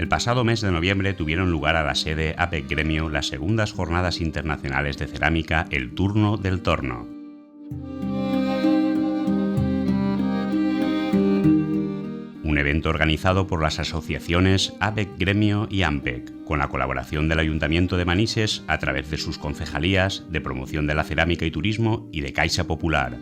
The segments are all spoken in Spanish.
El pasado mes de noviembre tuvieron lugar a la sede APEC Gremio las segundas Jornadas Internacionales de Cerámica El Turno del Torno. Un evento organizado por las asociaciones APEC Gremio y AMPEC, con la colaboración del Ayuntamiento de Manises a través de sus concejalías de promoción de la cerámica y turismo y de Caixa Popular.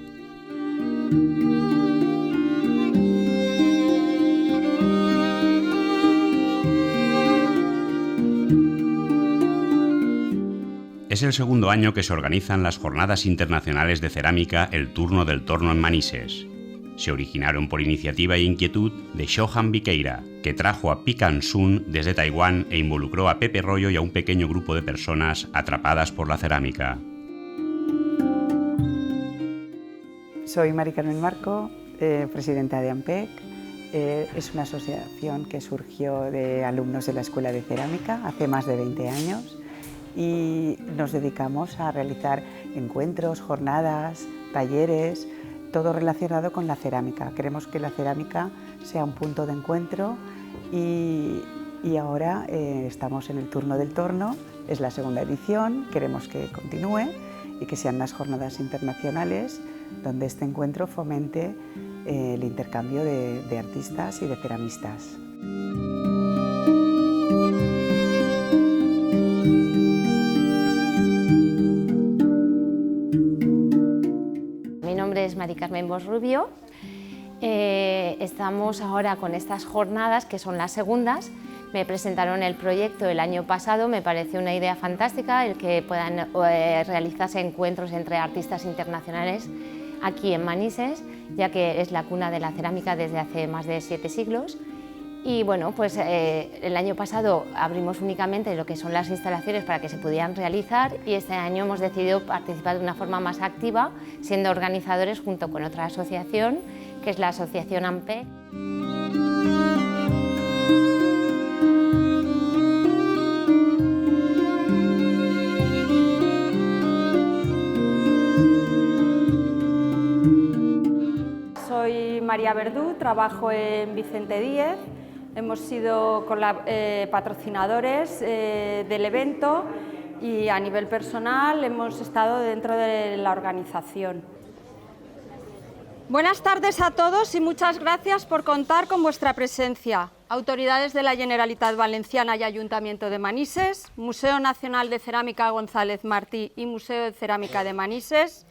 Es el segundo año que se organizan las Jornadas Internacionales de Cerámica El Turno del Torno en Manises. Se originaron por iniciativa e inquietud de Shohan Viqueira, que trajo a Pican Sun desde Taiwán e involucró a Pepe Rollo y a un pequeño grupo de personas atrapadas por la cerámica. Soy Mari Carmen Marco, presidenta de AMPEC. Es una asociación que surgió de alumnos de la Escuela de Cerámica hace más de 20 años y nos dedicamos a realizar encuentros, jornadas, talleres, todo relacionado con la cerámica. Queremos que la cerámica sea un punto de encuentro y ahora estamos en el Turno del Torno, es la segunda edición, queremos que continúe y que sean las jornadas internacionales donde este encuentro fomente el intercambio de artistas y de ceramistas. Mi nombre es Mari Carmen Bosch Rubio. Estamos ahora con estas jornadas, que son las segundas. Me presentaron el proyecto el año pasado, me pareció una idea fantástica el que puedan realizarse encuentros entre artistas internacionales aquí en Manises, ya que es la cuna de la cerámica desde hace más de 7 siglos. Y bueno, pues el año pasado abrimos únicamente lo que son las instalaciones para que se pudieran realizar y este año hemos decidido participar de una forma más activa, siendo organizadores junto con otra asociación, que es la asociación AMPEC. Soy María Verdú, trabajo en Vicente Díez. Hemos sido patrocinadores del evento y a nivel personal hemos estado dentro de la organización. Buenas tardes a todos y muchas gracias por contar con vuestra presencia. Autoridades de la Generalitat Valenciana y Ayuntamiento de Manises, Museo Nacional de Cerámica González Martí y Museo de Cerámica de Manises,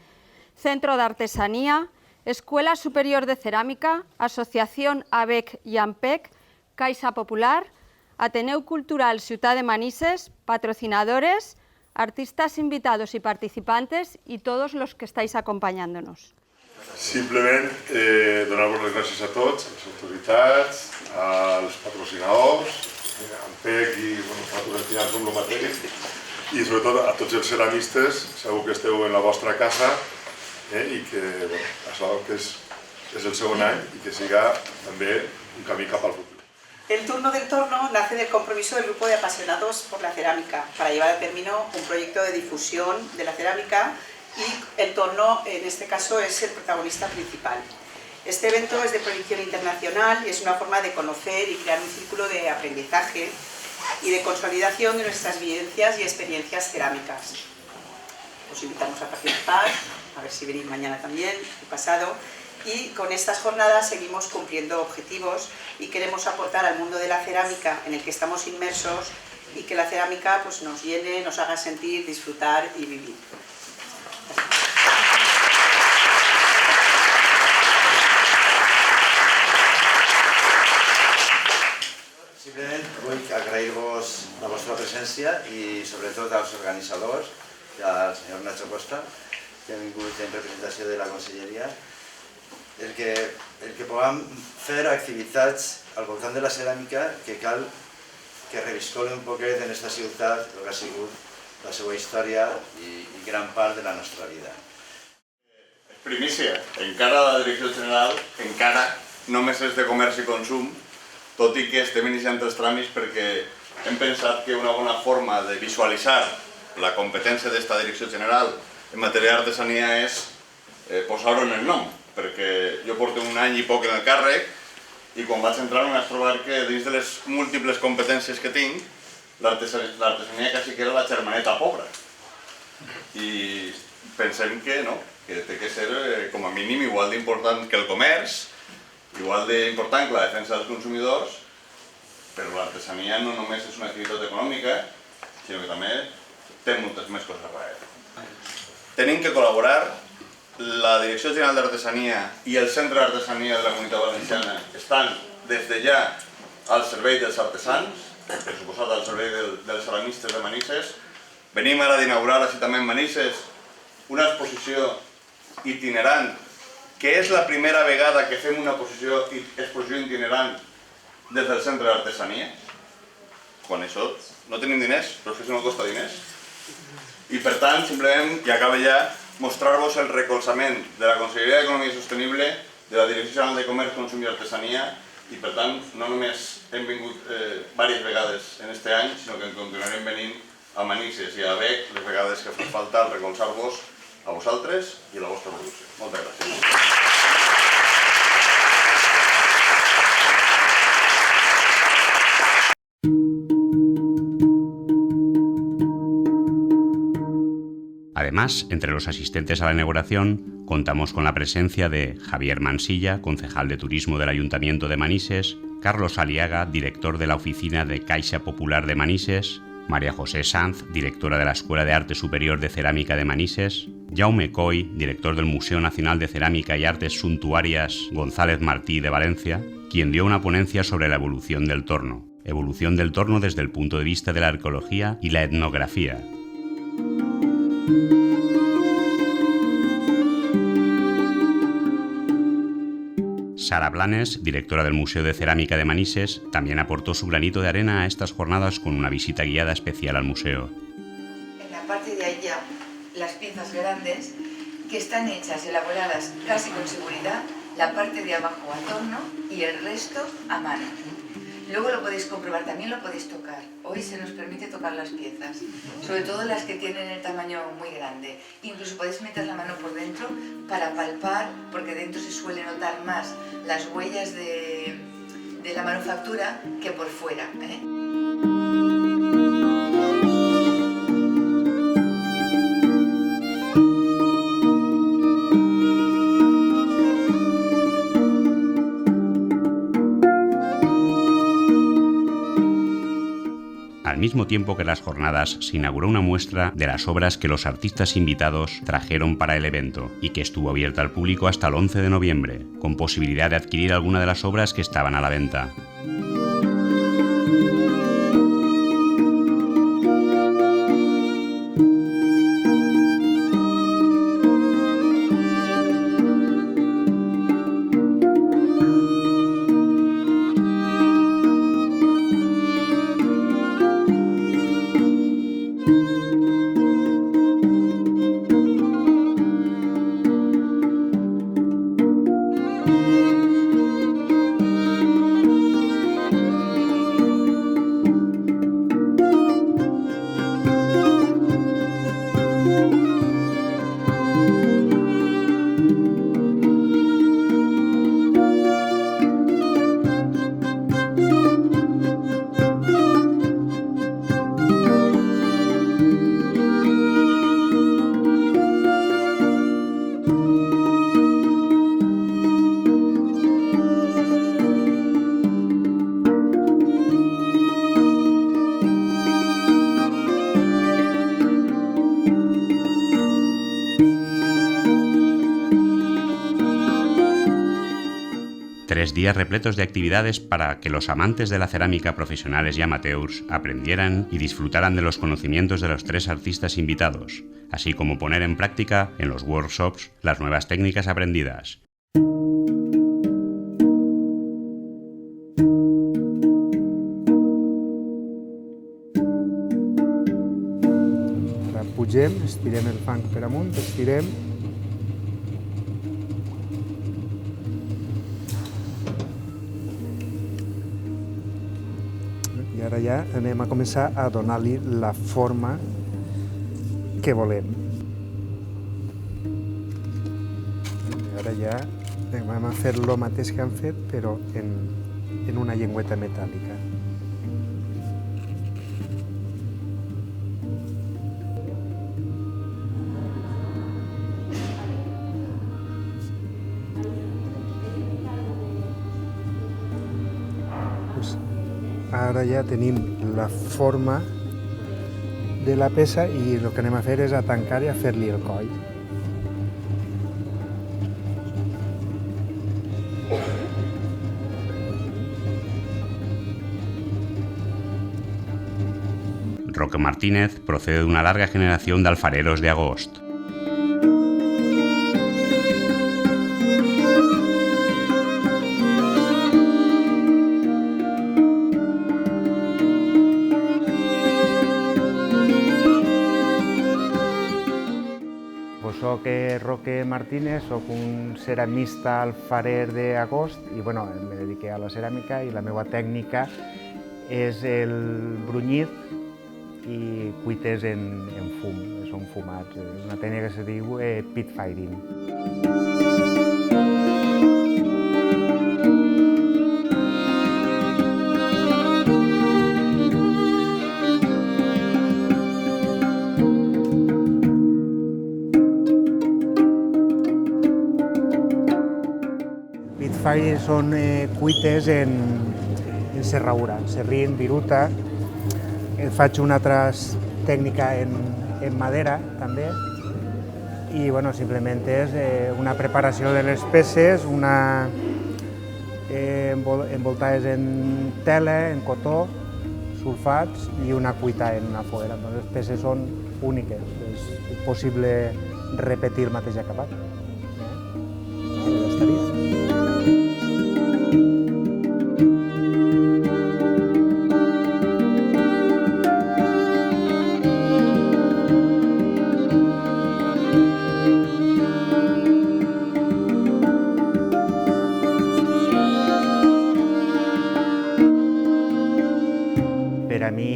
Centro de Artesanía, Escuela Superior de Cerámica, Asociación ABEC y AMPEC, Caixa Popular, Ateneu Cultural Ciutat de Manises, patrocinadores, artistas invitados y participantes y todos los que estáis acompañándonos. Simplement donar-vos les gràcies a tots, a les autoritats, als patrocinadors, AMPEC i patrocinats com el mateix, i sobretot a tots els ceramistes, segur que esteu en la vostra casa i que és el segon any i que siga també un camí cap al futur. El Turno del Torno nace del compromiso del grupo de apasionados por la cerámica para llevar a término un proyecto de difusión de la cerámica y el torno en este caso es el protagonista principal. Este evento es de proyección internacional y es una forma de conocer y crear un círculo de aprendizaje y de consolidación de nuestras vivencias y experiencias cerámicas. Os invitamos a participar, a ver si venís mañana también, el pasado. Y con estas jornadas seguimos cumpliendo objetivos y queremos aportar al mundo de la cerámica en el que estamos inmersos y que la cerámica pues, nos llene, nos haga sentir, disfrutar y vivir. Simplement vull agrair-vos la vostra presència i sobretot als organitzadors i al senyor Nacho Costa, que ha vingut en representació de la Conselleria, el que puguem fer activitats al voltant de la ceràmica que cal que reviscolen un poquet en aquesta ciutat el que ha sigut la seva història i gran part de la nostra vida. Primícia, encara la Direcció General, encara només és de comerç i consum, tot i que estem iniciant els tràmits perquè hem pensat que una bona forma de visualitzar la competència d'esta Direcció General en matèria d'artesania és posar-ho en el nom, perquè jo porto un any i poc en el càrrec i quan vaig entrar em vaig trobar que dins de les múltiples competències que tinc, l'artesania quasi que era la germaneta pobra. I pensem que no, que té que ser com a mínim igual d'important que el comerç, igual d'important que la defensa dels consumidors, però l'artesania no només és una activitat econòmica, sinó que també té moltes més coses a darrere. Tenim que col·laborar, la Direcció General d'Artesania i el Centre d'Artesania de la Comunitat Valenciana estan des de ja al servei dels artesans, per suposat al servei dels ceramistes de Manises. Venim ara d'inaugurar així també en Manises una exposició itinerant, que és la primera vegada que fem una exposició itinerant des del Centre d'Artesania. Quan això no tenim diners, però això no costa diners. I per tant, simplement, i acaba ja, mostrar-vos el recolzament de la Conselleria d'Economia Sostenible, de la Direcció General de Comerç, Consum i Artesania, i per tant, no només hem vingut diverses vegades en aquest any, sinó que continuarem venint a Manises i a Bec les vegades que fa falta recolzar-vos a vosaltres i a la vostra producció. Moltes gràcies. Además, entre los asistentes a la inauguración, contamos con la presencia de Javier Mansilla, concejal de Turismo del Ayuntamiento de Manises, Carlos Aliaga, director de la Oficina de Caixa Popular de Manises, María José Sanz, directora de la Escuela de Arte Superior de Cerámica de Manises, Jaume Coy, director del Museo Nacional de Cerámica y Artes Suntuarias González Martí de Valencia, quien dio una ponencia sobre la evolución del torno desde el punto de vista de la arqueología y la etnografía. Sara Blanes, directora del Museo de Cerámica de Manises, también aportó su granito de arena a estas jornadas con una visita guiada especial al museo. En la parte de allá, las piezas grandes que están hechas, elaboradas casi con seguridad, la parte de abajo a torno y el resto a mano. Luego lo podéis comprobar, también lo podéis tocar. Hoy se nos permite tocar las piezas, sobre todo las que tienen el tamaño muy grande. Incluso podéis meter la mano por dentro para palpar, porque dentro se suele notar más las huellas de la manufactura que por fuera, ¿eh? Al mismo tiempo que las jornadas, se inauguró una muestra de las obras que los artistas invitados trajeron para el evento y que estuvo abierta al público hasta el 11 de noviembre, con posibilidad de adquirir alguna de las obras que estaban a la venta. Días repletos de actividades para que los amantes de la cerámica profesionales y amateurs aprendieran y disfrutaran de los conocimientos de los 3 artistas invitados, así como poner en práctica en los workshops las nuevas técnicas aprendidas. Ara pugem, estirem el fang per amunt, estirem. I ara ja anem a començar a donar-li la forma que volem. I ara ja Vam a fer el mateix que han fet, però en una llengüeta metàl·lica. Ara ja tenim la forma de la peça i el que anem a fer és a tancar i a fer-li el coll. Roque Martínez procede de una larga generación de alfareros de Agost. Soc Roque Martínez, soc un ceramista alfarer d'Agost i bueno, em dediqué a la ceràmica i la meva tècnica és el brunyit i cuites en fum, són fumats. És una tècnica que se diu pit firing. Són cuites en serradura, serrín, viruta. Faig una altra tècnica en madera també i bueno, simplement és una preparació de les peces, envoltades en tela, en cotó, sulfats i una cuita en una foguera. Les peces són úniques, és possible repetir el mateix acabat. Ja estaria. Per a mi,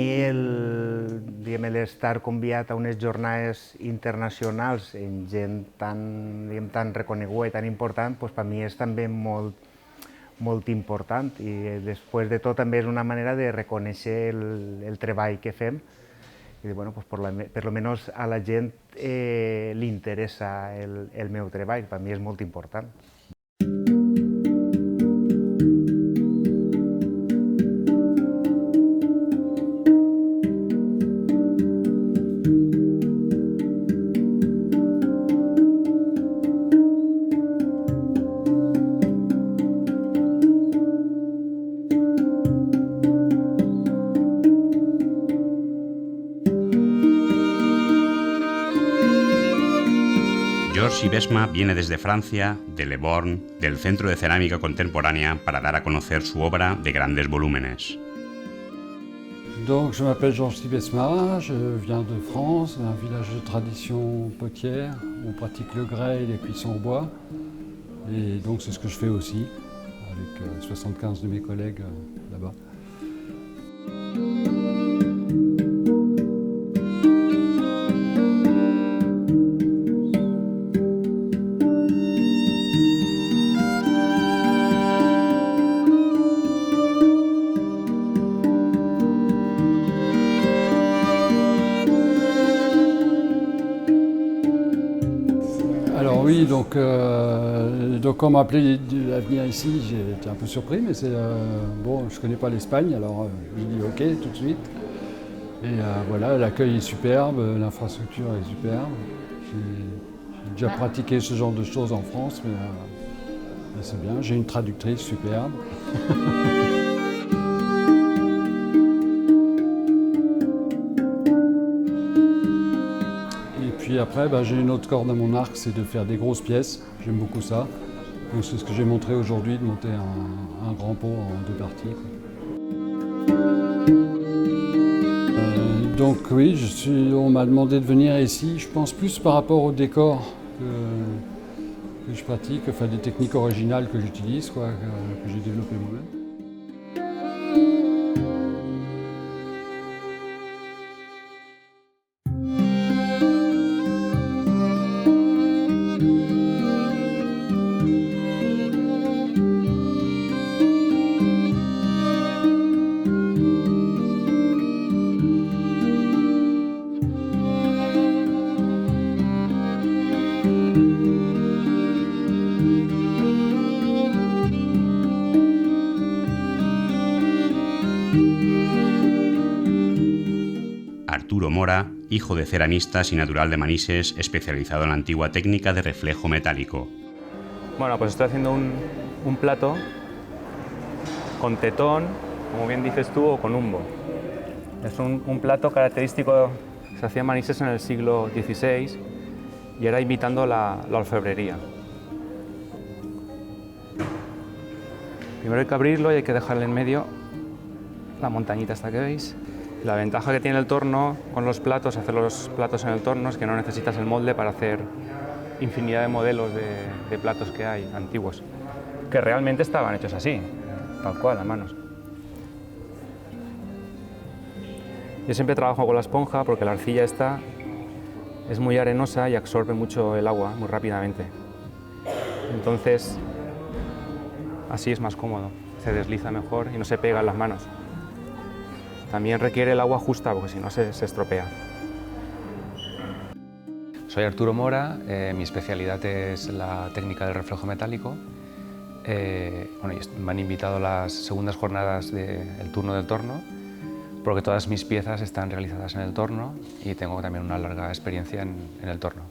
l'estar convidat a unes jornades internacionals amb gent tan reconeguda i tan important, per mi és també molt important i després de tot també és una manera de reconèixer el treball que fem i bueno, per lo menos a la gent li interessa el meu treball, per mi és molt important. Georges Ibesma viene desde Francia, de Le Born, del Centro de Cerámica Contemporánea, para dar a conocer su obra de grandes volúmenes. Donc, je m'appelle Georges Ibesma, je viens de France, d'un village de tradition potière. On pratique le grès et les cuissons au bois. Et donc, c'est ce que je fais aussi, avec 75 de mes collègues là-bas. Alors oui, donc quand on m'a appelé à venir ici, j'ai été un peu surpris, mais bon, je ne connais pas l'Espagne, alors j'ai dit ok tout de suite. Et voilà, l'accueil est superbe, l'infrastructure est superbe. J'ai déjà pratiqué ce genre de choses en France, mais c'est bien. J'ai une traductrice superbe. Puis après, j'ai une autre corde à mon arc, c'est de faire des grosses pièces. J'aime beaucoup ça. Donc c'est ce que j'ai montré aujourd'hui, de monter un grand pot en 2 parties. Donc oui, on m'a demandé de venir ici, je pense plus par rapport au décor que je pratique, enfin des techniques originales que j'utilise, que j'ai développées moi-même. Mora, hijo de ceramistas y natural de Manises, especializado en la antigua técnica de reflejo metálico. Bueno, pues estoy haciendo un plato con tetón, como bien dices tú, o con umbo. Es un plato característico que se hacía en Manises en el siglo XVI y era imitando la orfebrería. Primero hay que abrirlo y hay que dejarle en medio la montañita esta que veis. La ventaja que tiene el torno con los platos, hacer los platos en el torno, es que no necesitas el molde para hacer infinidad de modelos de platos que hay antiguos, que realmente estaban hechos así, tal cual, a manos. Yo siempre trabajo con la esponja porque la arcilla esta es muy arenosa y absorbe mucho el agua muy rápidamente. Entonces, así es más cómodo, se desliza mejor y no se pega en las manos. También requiere el agua justa porque si no se estropea. Soy Arturo Mora, mi especialidad es la técnica del reflejo metálico. Me han invitado a las segundas jornadas del turno del torno porque todas mis piezas están realizadas en el torno y tengo también una larga experiencia en el torno.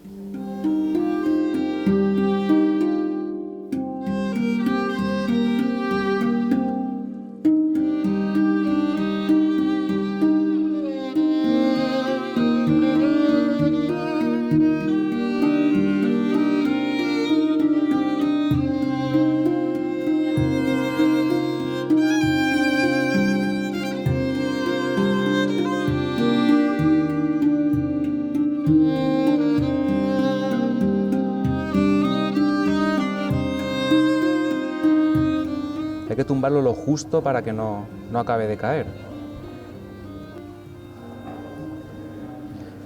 Hay que tumbarlo lo justo para que no acabe de caer.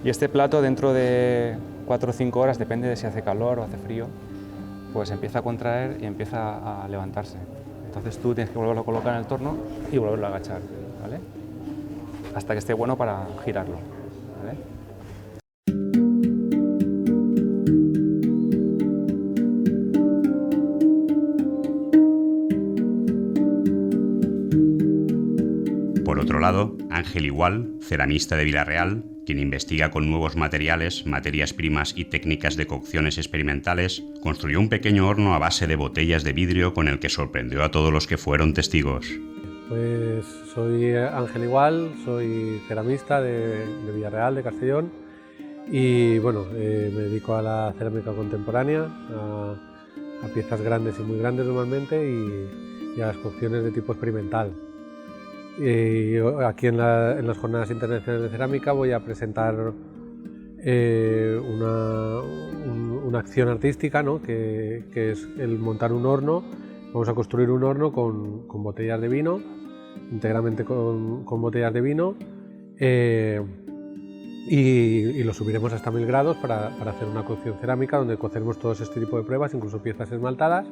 Y este plato dentro de 4 o 5 horas, depende de si hace calor o hace frío, pues empieza a contraer y empieza a levantarse. Entonces tú tienes que volverlo a colocar en el torno y volverlo a agachar, ¿vale? Hasta que esté bueno para girarlo, ¿vale? Por otro lado, Ángel Igual, ceramista de Vila-real, quien investiga con nuevos materiales, materias primas y técnicas de cocciones experimentales, construyó un pequeño horno a base de botellas de vidrio con el que sorprendió a todos los que fueron testigos. Pues soy Ángel Igual, soy ceramista de Vila-real, de Castellón, y bueno, me dedico a la cerámica contemporánea, a piezas grandes y muy grandes normalmente y a las cocciones de tipo experimental. Y aquí en las Jornadas Internacionales de Cerámica voy a presentar una acción artística, ¿no? que es el montar un horno. Vamos a construir un horno con botellas de vino, íntegramente con botellas de vino, y lo subiremos hasta 1000 grados para hacer una cocción cerámica donde coceremos todos este tipo de pruebas, incluso piezas esmaltadas.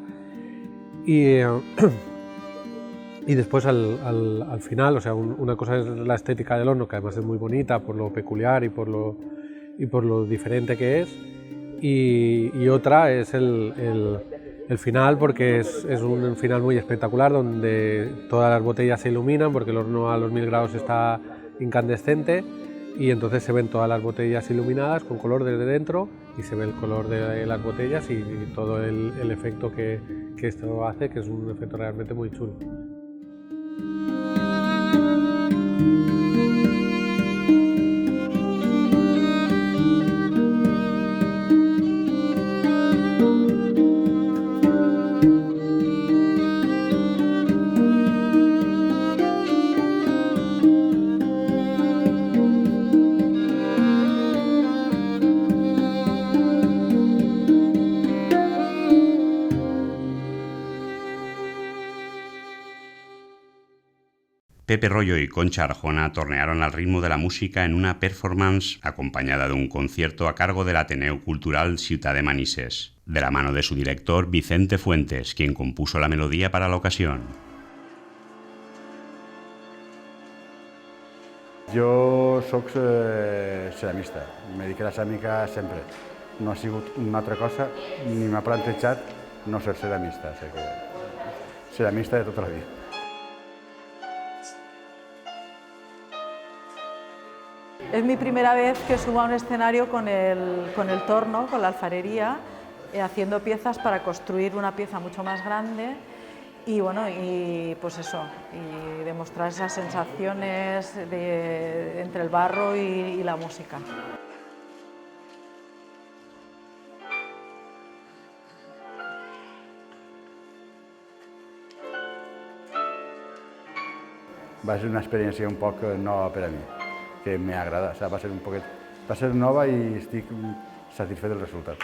Y después al final, o sea, una cosa es la estética del horno, que además es muy bonita por lo peculiar y por lo diferente que es, y otra es el final, porque es un final muy espectacular donde todas las botellas se iluminan porque el horno a los 1000 grados está incandescente y entonces se ven todas las botellas iluminadas con color desde dentro y se ve el color de las botellas y todo el efecto que esto hace, que es un efecto realmente muy chulo. Pepe Rollo y Concha Arjona tornearon al ritmo de la música en una performance acompañada de un concierto a cargo del Ateneo Cultural Ciutat de Manises, de la mano de su director Vicente Fuentes, quien compuso la melodía para la ocasión. Jo soc ceramista, me dedico a la ceràmica sempre. No ha sigut una altra cosa, ni m'ha plantejat no ser ceramista, o sigui que ceramista de tota la vida. Es mi primera vez que subo a un escenario con el torno, con la alfarería, haciendo piezas para construir una pieza mucho más grande y bueno, y pues eso, y demostrar esas sensaciones entre el barro y la música. Va ser una experiència un poc nova per a mi, que m'agrada, o sigui, va ser nova i estic satisfet del resultat.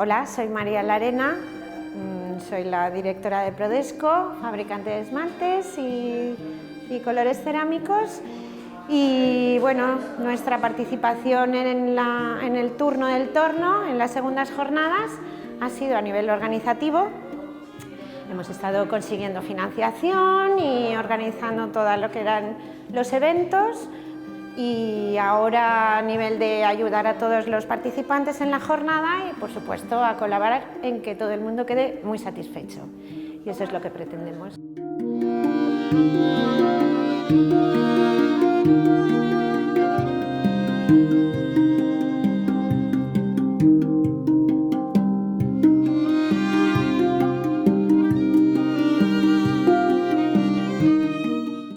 Hola, soy María Larena, soy la directora de Prodesco, fabricante de esmaltes y colores cerámicos. Y bueno, nuestra participación en el turno del torno, en las segundas jornadas, ha sido a nivel organizativo. Hemos estado consiguiendo financiación y organizando todo lo que eran los eventos. Y ahora a nivel de ayudar a todos los participantes en la jornada y por supuesto a colaborar en que todo el mundo quede muy satisfecho. Y eso es lo que pretendemos.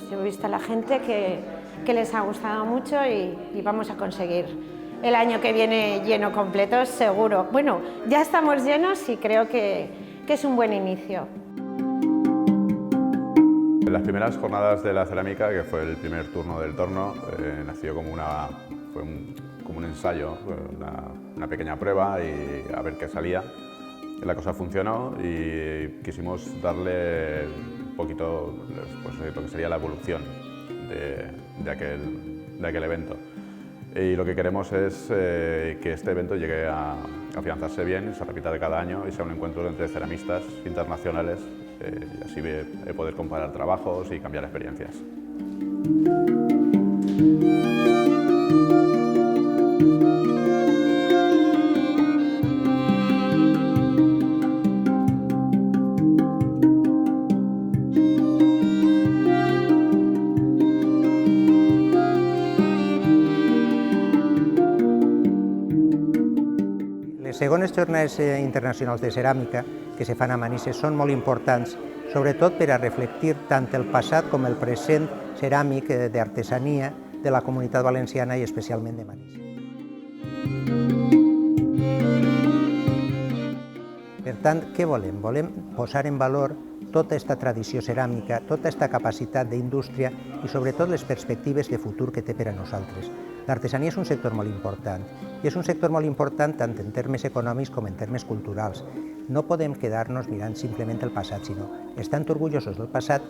Yo he visto a la gente que les ha gustado mucho y vamos a conseguir el año que viene lleno completo, seguro. Bueno, ya estamos llenos y creo que es un buen inicio. Las primeras jornadas de la cerámica, que fue el primer turno del torno, nació como un ensayo, una pequeña prueba y a ver qué salía. La cosa funcionó y quisimos darle un poquito pues, lo que sería la evolución de aquel evento. Y lo que queremos es que este evento llegue a afianzarse bien, se repita de cada año y sea un encuentro entre ceramistas internacionales y así poder comparar trabajos y cambiar experiencias. Les segones jornades internacionals de ceràmica que se fan a Manises són molt importants, sobretot per a reflectir tant el passat com el present ceràmic d'artesania de la Comunitat Valenciana i especialment de Manises. Per tant, què volem? Volem posar en valor tota aquesta tradició ceràmica, tota aquesta capacitat d'indústria i sobretot les perspectives de futur que té per a nosaltres. L'artesania és un sector molt important i és un sector molt important tant en termes econòmics com en termes culturals. No podem quedar-nos mirant simplement el passat, sinó estant orgullosos del passat,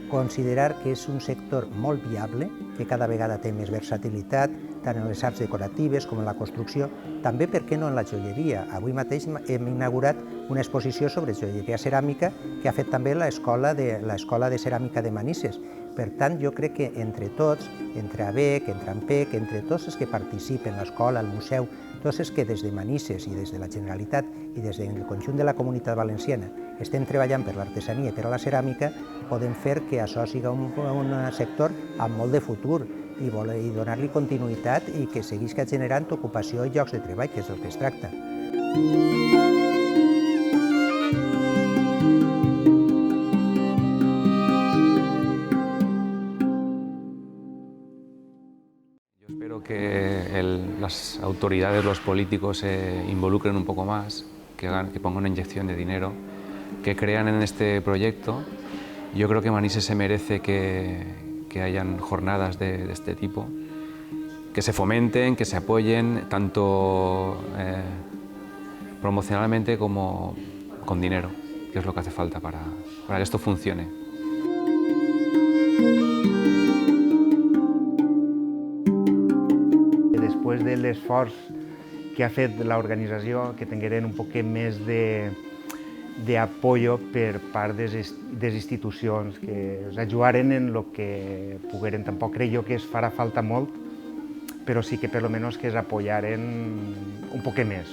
considerar que és un sector molt viable, que cada vegada té més versatilitat, tant en les arts decoratives com en la construcció, també, per què no, en la joieria. Avui mateix hem inaugurat una exposició sobre joieria ceràmica que ha fet també l'Escola de Ceràmica de Manises. Per tant, jo crec que entre tots, entre ABEC, entre AMPEC, entre tots els que participen, l'escola, el museu, tots els que des de Manises i des de la Generalitat i des del conjunt de la Comunitat Valenciana estem treballant per l'artesania i per a la ceràmica, podem fer que això sigui un sector amb molt de futur i donar-li continuïtat i que seguisca generant ocupació i llocs de treball, que és del que es tracta. Espero que las autoridades, los políticos se involucren un poco más, que pongan una inyección de dinero, que crean en este proyecto. Yo creo que Manises se merece que hayan jornadas de este tipo, que se fomenten, que se apoyen tanto promocionalmente como con dinero, que es lo que hace falta para que esto funcione. Després de l'esforç que ha fet l'organització, que tingueren un poquet més d'apoyo per part de les institucions que ens ajudaren en el que pogueren. Tampoc crec jo que es farà falta molt, però sí que per lo menos que es apoyaren un poquet més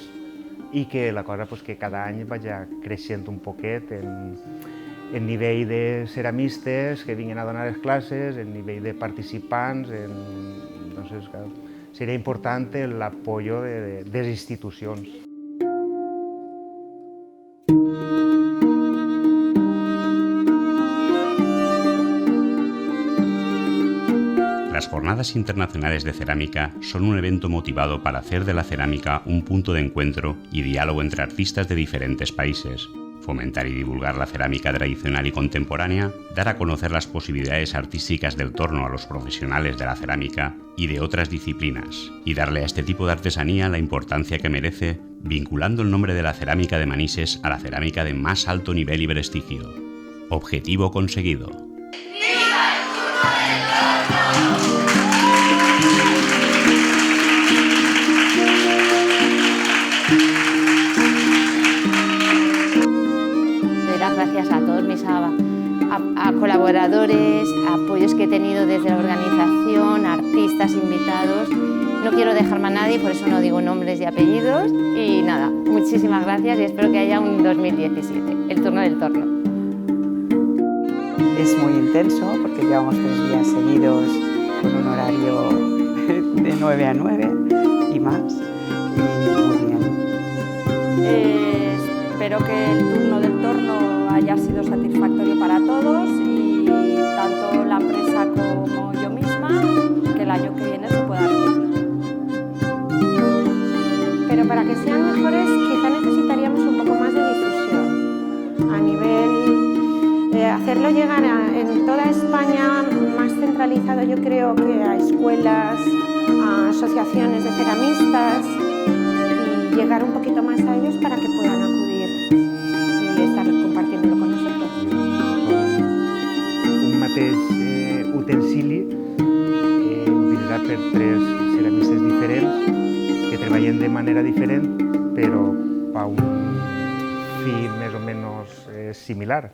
i que la cosa pues, que cada any vagi creixent un poquet en nivell de ceramistes que vinguin a donar les classes, en nivell de participants, entonces, claro, seria important l'apoyo de les institucions. Las Jornadas Internacionales de Cerámica son un evento motivado para hacer de la cerámica un punto de encuentro y diálogo entre artistas de diferentes países, fomentar y divulgar la cerámica tradicional y contemporánea, dar a conocer las posibilidades artísticas del torno a los profesionales de la cerámica y de otras disciplinas, y darle a este tipo de artesanía la importancia que merece, vinculando el nombre de la cerámica de Manises a la cerámica de más alto nivel y prestigio. Objetivo conseguido. Gracias a todos mis colaboradores, apoyos que he tenido desde la organización, artistas invitados. No quiero dejarme a nadie, por eso no digo nombres y apellidos. Y nada, muchísimas gracias y espero que haya un 2017, el turno del torno. Es muy intenso porque llevamos 3 días seguidos con un horario de 9 a 9 y más. Y muy bien. Espero que el turno del torno haya sido satisfactorio para todos y tanto la empresa como yo misma, que el año que viene se pueda repetir. Pero para que sean mejores quizá necesitaríamos un poco más de difusión a nivel de hacerlo llegar en toda España más centralizado, yo creo que a escuelas, a asociaciones de ceramistas y llegar un poquito más a ellos para que puedan acudir y estar compartiéndolo con nosotros. Un mateix utensili utilitzat per 3 ceramistes diferents que treballen de manera diferent però per un fi més o menys similar.